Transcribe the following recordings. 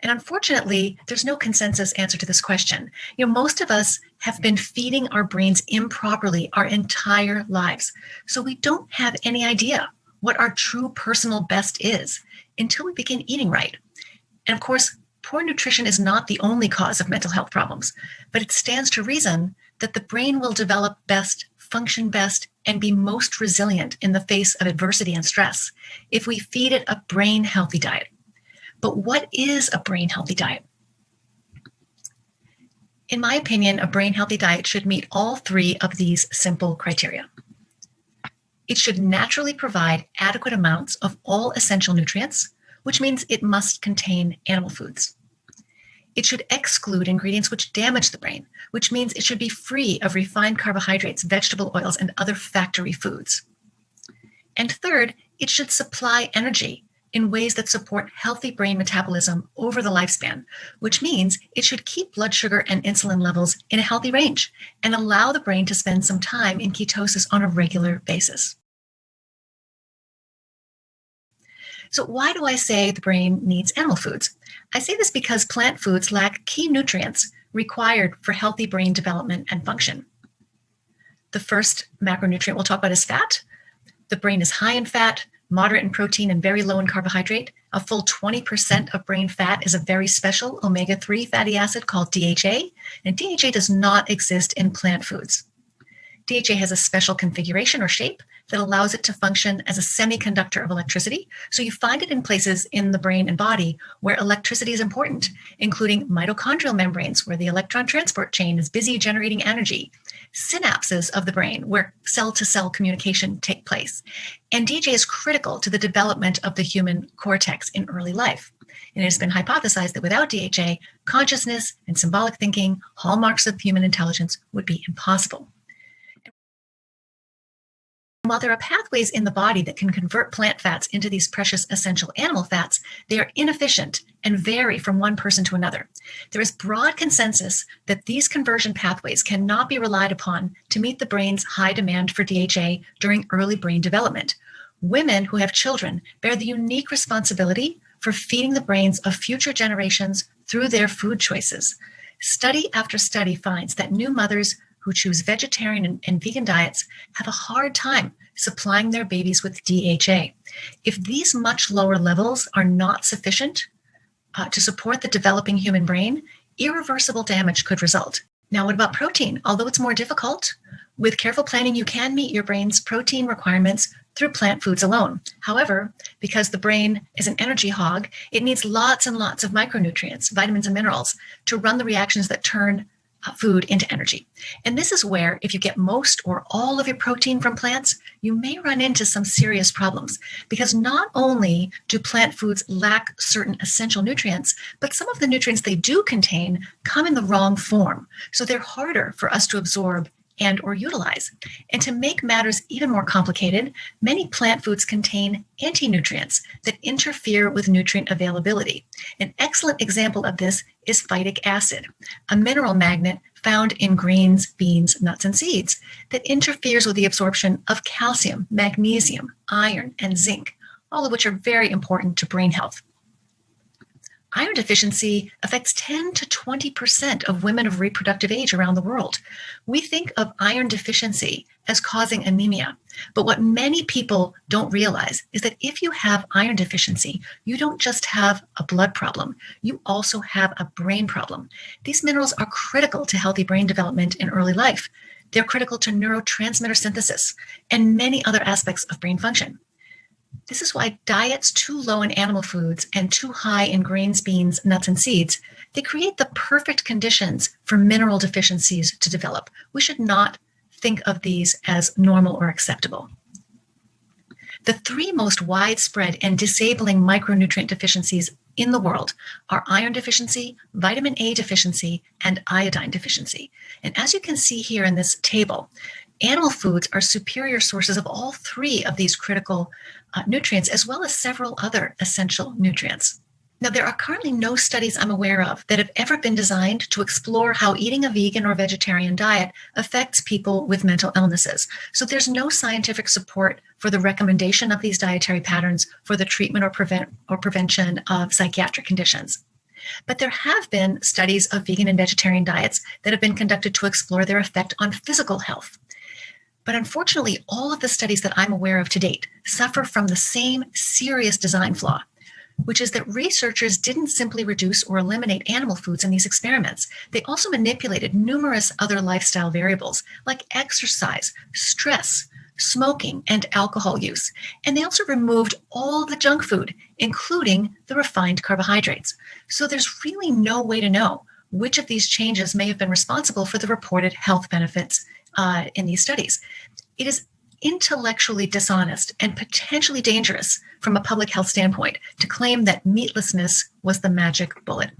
And unfortunately, there's no consensus answer to this question. Most of us have been feeding our brains improperly our entire lives. So we don't have any idea what our true personal best is until we begin eating right. And of course, poor nutrition is not the only cause of mental health problems, but it stands to reason that the brain will develop best, function best, and be most resilient in the face of adversity and stress if we feed it a brain healthy diet. But what is a brain healthy diet? In my opinion, a brain healthy diet should meet all three of these simple criteria. It should naturally provide adequate amounts of all essential nutrients, which means it must contain animal foods. It should exclude ingredients which damage the brain, which means it should be free of refined carbohydrates, vegetable oils, and other factory foods. And third, it should supply energy in ways that support healthy brain metabolism over the lifespan, which means it should keep blood sugar and insulin levels in a healthy range and allow the brain to spend some time in ketosis on a regular basis. So why do I say the brain needs animal foods? I say this because plant foods lack key nutrients required for healthy brain development and function. The first macronutrient we'll talk about is fat. The brain is high in fat, moderate in protein, and very low in carbohydrate. A full 20% of brain fat is a very special omega-3 fatty acid called DHA, and DHA does not exist in plant foods. DHA has a special configuration or shape that allows it to function as a semiconductor of electricity. So you find it in places in the brain and body where electricity is important, including mitochondrial membranes, where the electron transport chain is busy generating energy, synapses of the brain, where cell-to-cell communication take place. And DHA is critical to the development of the human cortex in early life. And it has been hypothesized that without DHA, consciousness and symbolic thinking, hallmarks of human intelligence, would be impossible. While there are pathways in the body that can convert plant fats into these precious essential animal fats, they are inefficient and vary from one person to another. There is broad consensus that these conversion pathways cannot be relied upon to meet the brain's high demand for DHA during early brain development. Women who have children bear the unique responsibility for feeding the brains of future generations through their food choices. Study after study finds that new mothers who choose vegetarian and vegan diets have a hard time supplying their babies with DHA. If these much lower levels are not sufficient to support the developing human brain, irreversible damage could result. Now, what about protein? Although it's more difficult, with careful planning, you can meet your brain's protein requirements through plant foods alone. However, because the brain is an energy hog, it needs lots and lots of micronutrients, vitamins and minerals, to run the reactions that turn food into energy. And this is where, if you get most or all of your protein from plants, you may run into some serious problems, because not only do plant foods lack certain essential nutrients, but some of the nutrients they do contain come in the wrong form. So they're harder for us to absorb and or utilize. And to make matters even more complicated, many plant foods contain anti-nutrients that interfere with nutrient availability. An excellent example of this is phytic acid, a mineral magnet found in greens, beans, nuts, and seeds that interferes with the absorption of calcium, magnesium, iron, and zinc, all of which are very important to brain health. Iron deficiency affects 10 to 20% of women of reproductive age around the world. We think of iron deficiency as causing anemia, but what many people don't realize is that if you have iron deficiency, you don't just have a blood problem, you also have a brain problem. These minerals are critical to healthy brain development in early life. They're critical to neurotransmitter synthesis and many other aspects of brain function. This is why diets too low in animal foods and too high in grains, beans, nuts, and seeds, they create the perfect conditions for mineral deficiencies to develop. We should not think of these as normal or acceptable. The three most widespread and disabling micronutrient deficiencies in the world are iron deficiency, vitamin A deficiency, and iodine deficiency. And as you can see here in this table, animal foods are superior sources of all three of these critical nutrients, as well as several other essential nutrients. Now, there are currently no studies I'm aware of that have ever been designed to explore how eating a vegan or vegetarian diet affects people with mental illnesses. So there's no scientific support for the recommendation of these dietary patterns for the treatment or prevention of psychiatric conditions. But there have been studies of vegan and vegetarian diets that have been conducted to explore their effect on physical health. But unfortunately, all of the studies that I'm aware of to date suffer from the same serious design flaw, which is that researchers didn't simply reduce or eliminate animal foods in these experiments. They also manipulated numerous other lifestyle variables like exercise, stress, smoking, and alcohol use. And they also removed all the junk food, including the refined carbohydrates. So there's really no way to know which of these changes may have been responsible for the reported health benefits in these studies. It is intellectually dishonest and potentially dangerous from a public health standpoint to claim that meatlessness was the magic bullet.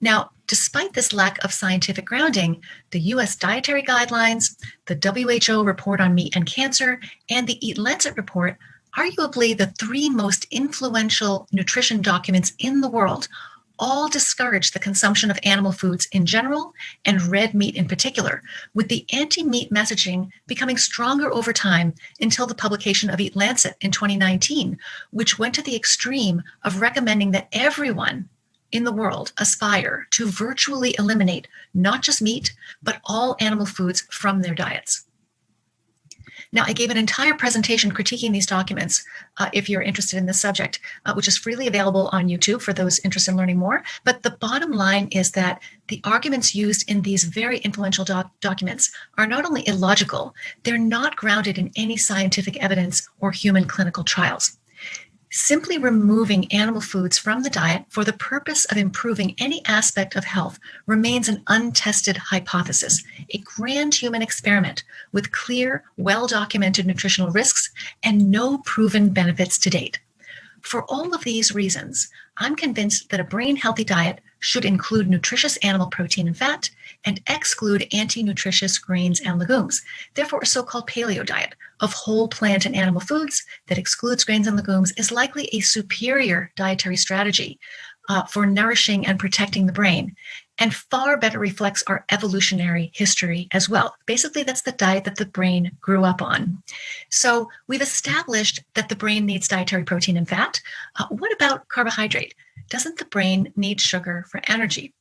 Now, despite this lack of scientific grounding, the US dietary guidelines, the WHO report on meat and cancer, and the Eat Lancet report, arguably the three most influential nutrition documents in the world, all discourage the consumption of animal foods in general and red meat in particular, with the anti-meat messaging becoming stronger over time until the publication of Eat Lancet in 2019, which went to the extreme of recommending that everyone in the world aspire to virtually eliminate not just meat, but all animal foods from their diets. Now, I gave an entire presentation critiquing these documents, if you're interested in this subject, which is freely available on YouTube for those interested in learning more. But the bottom line is that the arguments used in these very influential documents are not only illogical, they're not grounded in any scientific evidence or human clinical trials. Simply removing animal foods from the diet for the purpose of improving any aspect of health remains an untested hypothesis, a grand human experiment with clear, well-documented nutritional risks and no proven benefits to date. For all of these reasons, I'm convinced that a brain-healthy diet should include nutritious animal protein and fat and exclude anti-nutritious grains and legumes. Therefore, a so-called paleo diet of whole plant and animal foods that excludes grains and legumes is likely a superior dietary strategy for nourishing and protecting the brain, and far better reflects our evolutionary history as well. Basically, that's the diet that the brain grew up on. So we've established that the brain needs dietary protein and fat. What about carbohydrate? Doesn't the brain need sugar for energy?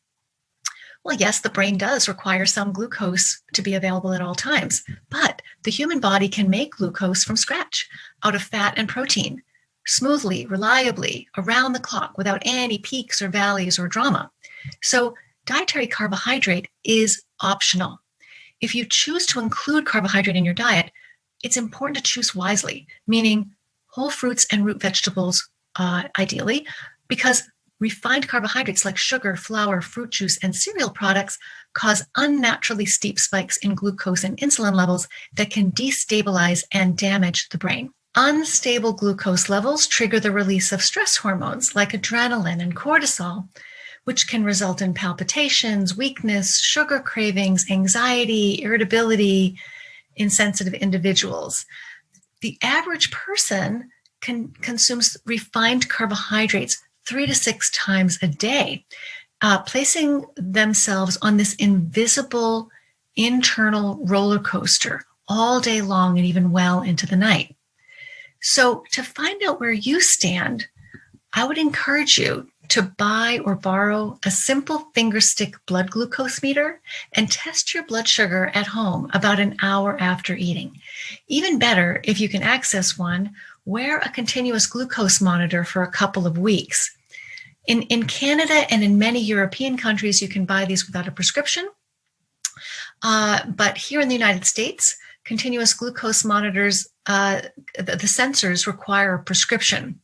Well, yes, the brain does require some glucose to be available at all times, but the human body can make glucose from scratch out of fat and protein, smoothly, reliably, around the clock, without any peaks or valleys or drama. So dietary carbohydrate is optional. If you choose to include carbohydrate in your diet, it's important to choose wisely, meaning whole fruits and root vegetables, ideally, because refined carbohydrates like sugar, flour, fruit juice, and cereal products cause unnaturally steep spikes in glucose and insulin levels that can destabilize and damage the brain. Unstable glucose levels trigger the release of stress hormones like adrenaline and cortisol, which can result in palpitations, weakness, sugar cravings, anxiety, irritability in sensitive individuals. The average person consumes refined carbohydrates 3 to 6 times a day, placing themselves on this invisible internal roller coaster all day long and even well into the night. So to find out where you stand, I would encourage you to buy or borrow a simple fingerstick blood glucose meter and test your blood sugar at home about an hour after eating. Even better, if you can access one, wear a continuous glucose monitor for a couple of weeks. In Canada and in many European countries, you can buy these without a prescription. But here in the United States, continuous glucose monitors, the sensors require a prescription.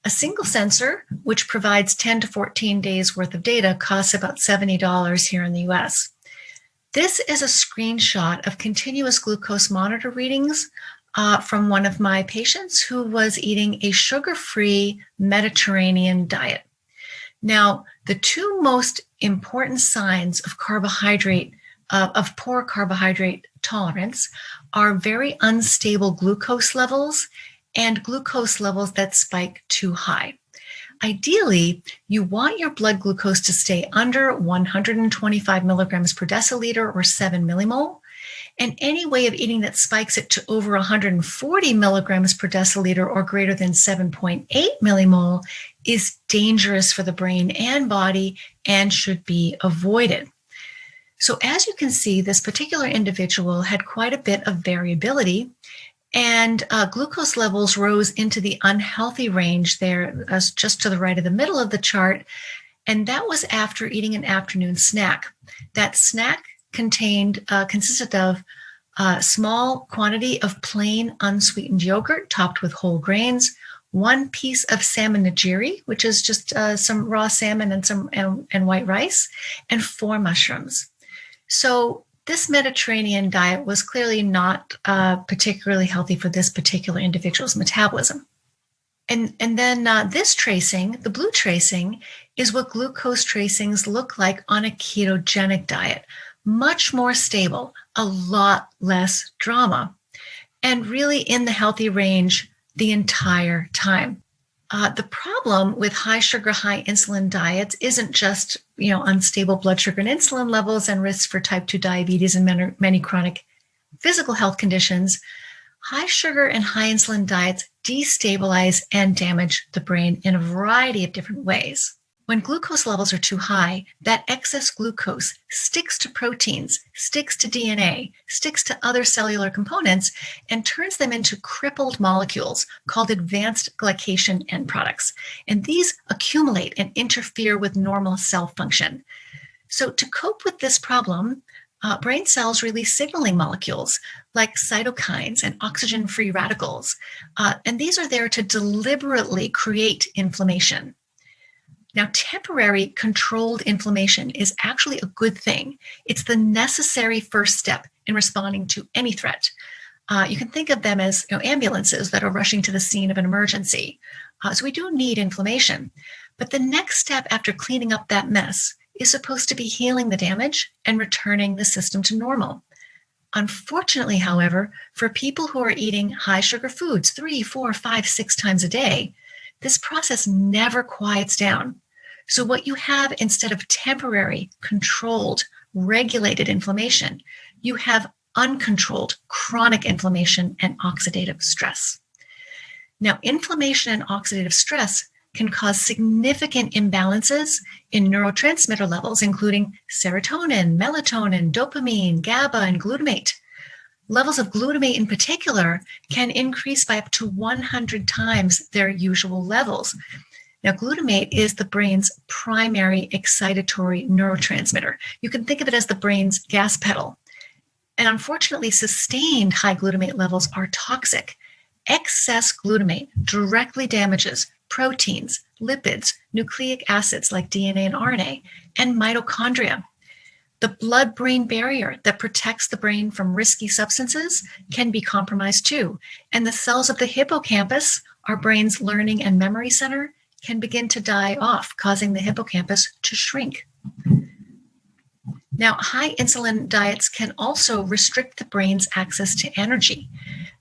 A single sensor, which provides 10 to 14 days worth of data, costs about $70 here in the US. This is a screenshot of continuous glucose monitor readings from one of my patients who was eating a sugar-free Mediterranean diet. Now, the two most important signs of carbohydrate, of poor carbohydrate tolerance, are very unstable glucose levels and glucose levels that spike too high. Ideally, you want your blood glucose to stay under 125 milligrams per deciliter or 7 millimole. And any way of eating that spikes it to over 140 milligrams per deciliter or greater than 7.8 millimole is dangerous for the brain and body and should be avoided. So as you can see, this particular individual had quite a bit of variability, and glucose levels rose into the unhealthy range there, just to the right of the middle of the chart. And that was after eating an afternoon snack. That snack consisted of a small quantity of plain unsweetened yogurt topped with whole grains, 1 piece of salmon nigiri, which is just some raw salmon and white rice, and 4 mushrooms. So this Mediterranean diet was clearly not particularly healthy for this particular individual's metabolism. And then this tracing, the blue tracing, is what glucose tracings look like on a ketogenic diet. Much more stable, a lot less drama, and really in the healthy range the entire time. The problem with high sugar, high insulin diets isn't just, unstable blood sugar and insulin levels and risks for type 2 diabetes and many chronic physical health conditions. High sugar and high insulin diets destabilize and damage the brain in a variety of different ways. When glucose levels are too high, that excess glucose sticks to proteins, sticks to DNA, sticks to other cellular components, and turns them into crippled molecules called advanced glycation end products. And these accumulate and interfere with normal cell function. So to cope with this problem, brain cells release signaling molecules like cytokines and oxygen-free radicals. And these are there to deliberately create inflammation. Now, temporary controlled inflammation is actually a good thing. It's the necessary first step in responding to any threat. You can think of them as ambulances that are rushing to the scene of an emergency. So we do need inflammation. But the next step after cleaning up that mess is supposed to be healing the damage and returning the system to normal. Unfortunately, however, for people who are eating high sugar foods 3, 4, 5, 6 times a day, this process never quiets down. So what you have instead of temporary, controlled, regulated inflammation, you have uncontrolled chronic inflammation and oxidative stress. Now, inflammation and oxidative stress can cause significant imbalances in neurotransmitter levels, including serotonin, melatonin, dopamine, GABA, and glutamate. Levels of glutamate in particular can increase by up to 100 times their usual levels. Now, glutamate is the brain's primary excitatory neurotransmitter. You can think of it as the brain's gas pedal. And unfortunately, sustained high glutamate levels are toxic. Excess glutamate directly damages proteins, lipids, nucleic acids like DNA and RNA, and mitochondria. The blood-brain barrier that protects the brain from risky substances can be compromised too. And the cells of the hippocampus, our brain's learning and memory center, can begin to die off, causing the hippocampus to shrink. Now, high insulin diets can also restrict the brain's access to energy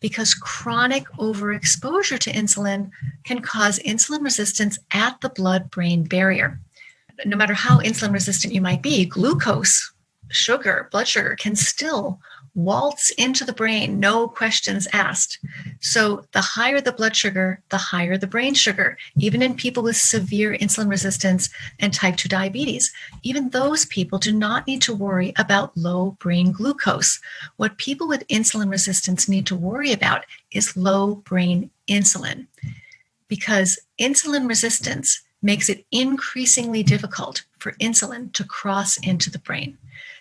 because chronic overexposure to insulin can cause insulin resistance at the blood-brain barrier. No matter how insulin resistant you might be, glucose, sugar, blood sugar can still waltz into the brain, no questions asked. So the higher the blood sugar, the higher the brain sugar, even in people with severe insulin resistance and type 2 diabetes. Even those people do not need to worry about low brain glucose. What people with insulin resistance need to worry about is low brain insulin, because insulin resistance makes it increasingly difficult for insulin to cross into the brain.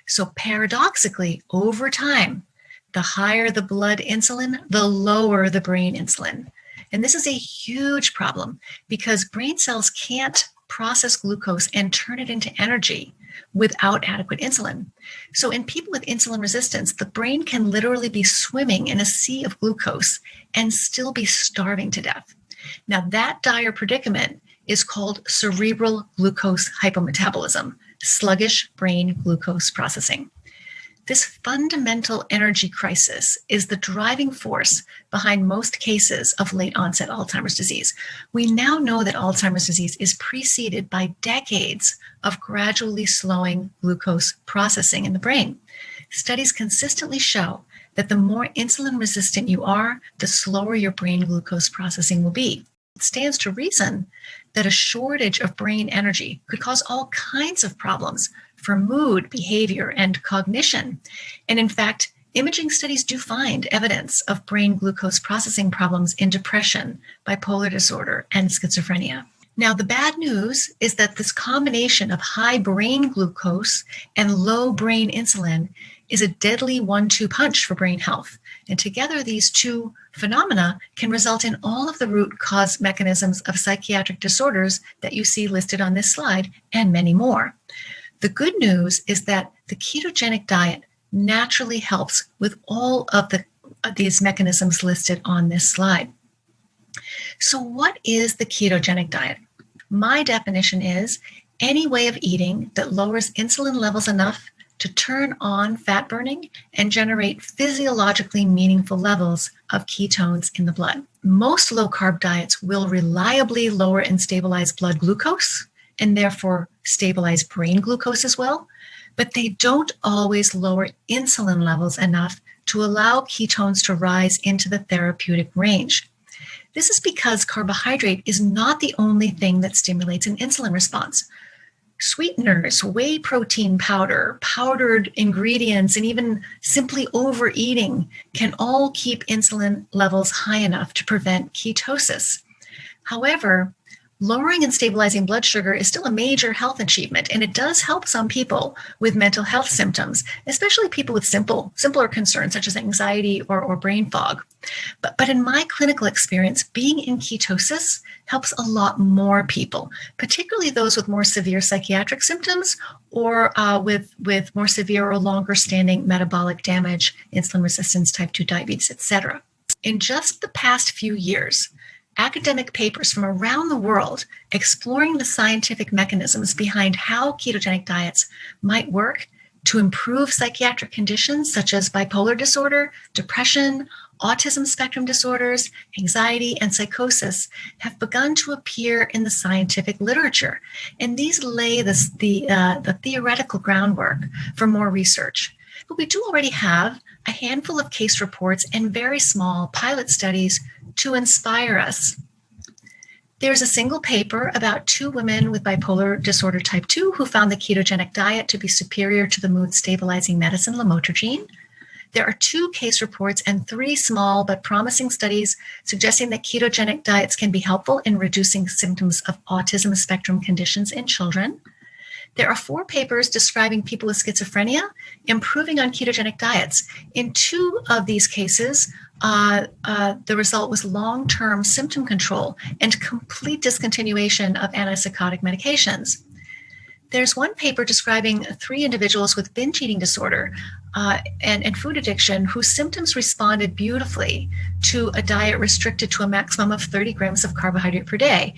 So paradoxically, over time, the higher the blood insulin, the lower the brain insulin. And this is a huge problem because brain cells can't process glucose and turn it into energy without adequate insulin. So in people with insulin resistance, the brain can literally be swimming in a sea of glucose and still be starving to death. Now, that dire predicament is called cerebral glucose hypometabolism, sluggish brain glucose processing. This fundamental energy crisis is the driving force behind most cases of late onset Alzheimer's disease. We now know that Alzheimer's disease is preceded by decades of gradually slowing glucose processing in the brain. Studies consistently show that the more insulin resistant you are, the slower your brain glucose processing will be. It stands to reason that a shortage of brain energy could cause all kinds of problems for mood, behavior, and cognition. And in fact, imaging studies do find evidence of brain glucose processing problems in depression, bipolar disorder, and schizophrenia. Now, the bad news is that this combination of high brain glucose and low brain insulin is a deadly 1-2 punch for brain health. And together, these two phenomena can result in all of the root cause mechanisms of psychiatric disorders that you see listed on this slide, and many more. The good news is that the ketogenic diet naturally helps with all of these mechanisms listed on this slide. So what is the ketogenic diet? My definition is any way of eating that lowers insulin levels enough to turn on fat burning and generate physiologically meaningful levels of ketones in the blood. Most low-carb diets will reliably lower and stabilize blood glucose and therefore stabilize brain glucose as well, but they don't always lower insulin levels enough to allow ketones to rise into the therapeutic range. This is because carbohydrate is not the only thing that stimulates an insulin response. Sweeteners, whey protein powder, powdered ingredients, and even simply overeating can all keep insulin levels high enough to prevent ketosis. However, lowering and stabilizing blood sugar is still a major health achievement, and it does help some people with mental health symptoms, especially people with simpler concerns such as anxiety or brain fog. But in my clinical experience, being in ketosis helps a lot more people, particularly those with more severe psychiatric symptoms or with more severe or longer standing metabolic damage, insulin resistance, type 2 diabetes, etc. In just the past few years, academic papers from around the world exploring the scientific mechanisms behind how ketogenic diets might work to improve psychiatric conditions such as bipolar disorder, depression, autism spectrum disorders, anxiety, and psychosis have begun to appear in the scientific literature. And these lay the theoretical groundwork for more research. But we do already have a handful of case reports and very small pilot studies to inspire us. There's a single paper about 2 women with bipolar disorder type 2 who found the ketogenic diet to be superior to the mood-stabilizing medicine lamotrigine. There are 2 case reports and 3 small but promising studies suggesting that ketogenic diets can be helpful in reducing symptoms of autism spectrum conditions in children. There are 4 papers describing people with schizophrenia improving on ketogenic diets. In 2 of these cases, the result was long-term symptom control and complete discontinuation of antipsychotic medications. There's one paper describing 3 individuals with binge eating disorder and food addiction whose symptoms responded beautifully to a diet restricted to a maximum of 30 grams of carbohydrate per day,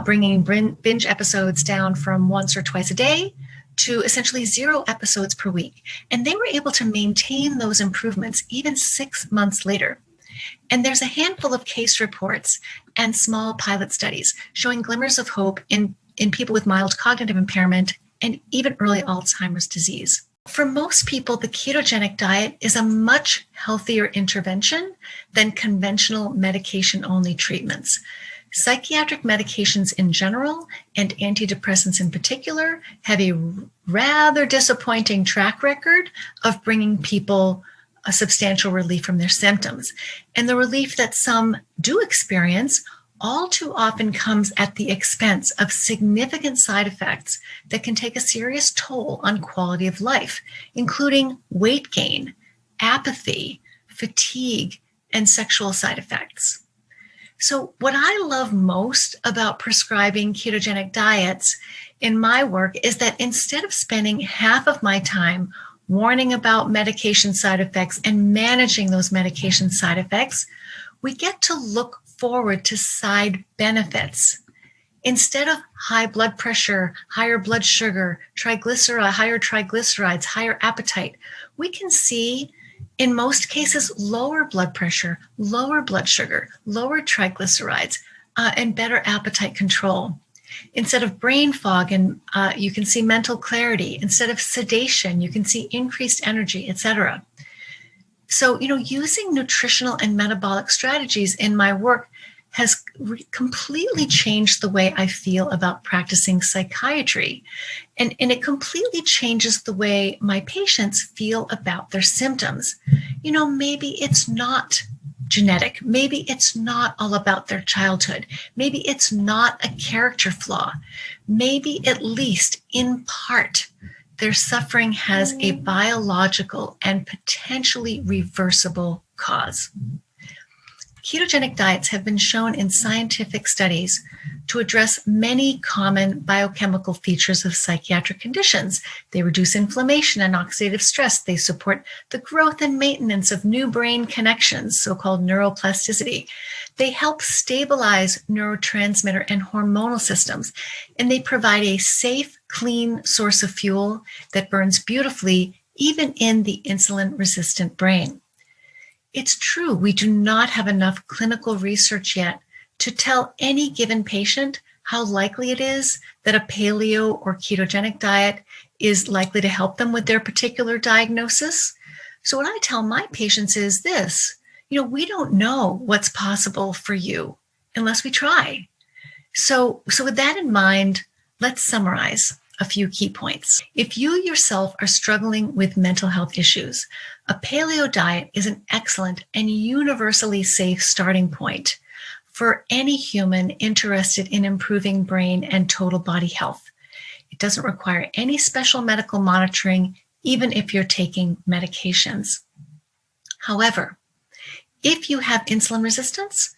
bringing binge episodes down from once or twice a day to essentially 0 episodes per week. And they were able to maintain those improvements even 6 months later. And there's a handful of case reports and small pilot studies showing glimmers of hope in people with mild cognitive impairment and even early Alzheimer's disease. For most people, the ketogenic diet is a much healthier intervention than conventional medication-only treatments. Psychiatric medications in general and antidepressants in particular have a rather disappointing track record of bringing people a substantial relief from their symptoms. And the relief that some do experience all too often comes at the expense of significant side effects that can take a serious toll on quality of life, including weight gain, apathy, fatigue, and sexual side effects. So what I love most about prescribing ketogenic diets in my work is that instead of spending half of my time warning about medication side effects and managing those medication side effects, we get to look forward to side benefits. Instead of high blood pressure, higher blood sugar, higher triglycerides, higher appetite, we can see in most cases lower blood pressure, lower blood sugar, lower triglycerides, and better appetite control. Instead of brain fog, and you can see mental clarity. Instead of sedation, you can see increased energy, etc. So, using nutritional and metabolic strategies in my work has completely changed the way I feel about practicing psychiatry. And it completely changes the way my patients feel about their symptoms. Maybe it's not genetic. Maybe it's not all about their childhood. Maybe it's not a character flaw. Maybe at least in part, their suffering has a biological and potentially reversible cause. Ketogenic diets have been shown in scientific studies to address many common biochemical features of psychiatric conditions. They reduce inflammation and oxidative stress. They support the growth and maintenance of new brain connections, so-called neuroplasticity. They help stabilize neurotransmitter and hormonal systems, and they provide a safe, clean source of fuel that burns beautifully, even in the insulin-resistant brain. It's true, we do not have enough clinical research yet to tell any given patient how likely it is that a paleo or ketogenic diet is likely to help them with their particular diagnosis. So what I tell my patients is this, we don't know what's possible for you unless we try. So with that in mind, let's summarize a few key points. If you yourself are struggling with mental health issues, a paleo diet is an excellent and universally safe starting point for any human interested in improving brain and total body health. It doesn't require any special medical monitoring, even if you're taking medications. However, if you have insulin resistance,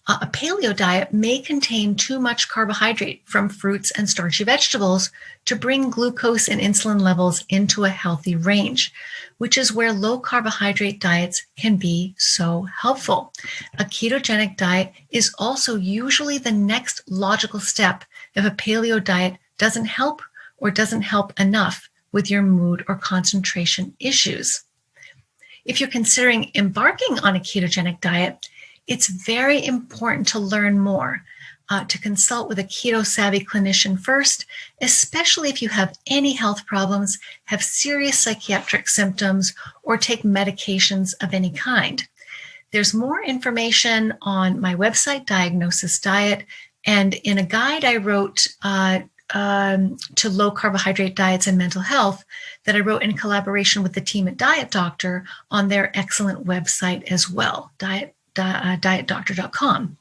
a paleo diet may contain too much carbohydrate from fruits and starchy vegetables to bring glucose and insulin levels into a healthy range, which is where low carbohydrate diets can be so helpful. A ketogenic diet is also usually the next logical step if a paleo diet doesn't help or doesn't help enough with your mood or concentration issues. If you're considering embarking on a ketogenic diet, it's very important to learn more, to consult with a keto-savvy clinician first, especially if you have any health problems, have serious psychiatric symptoms, or take medications of any kind. There's more information on my website, Diagnosis Diet, and in a guide I wrote to low carbohydrate diets and mental health that I wrote in collaboration with the team at Diet Doctor on their excellent website as well, dietdoctor.com.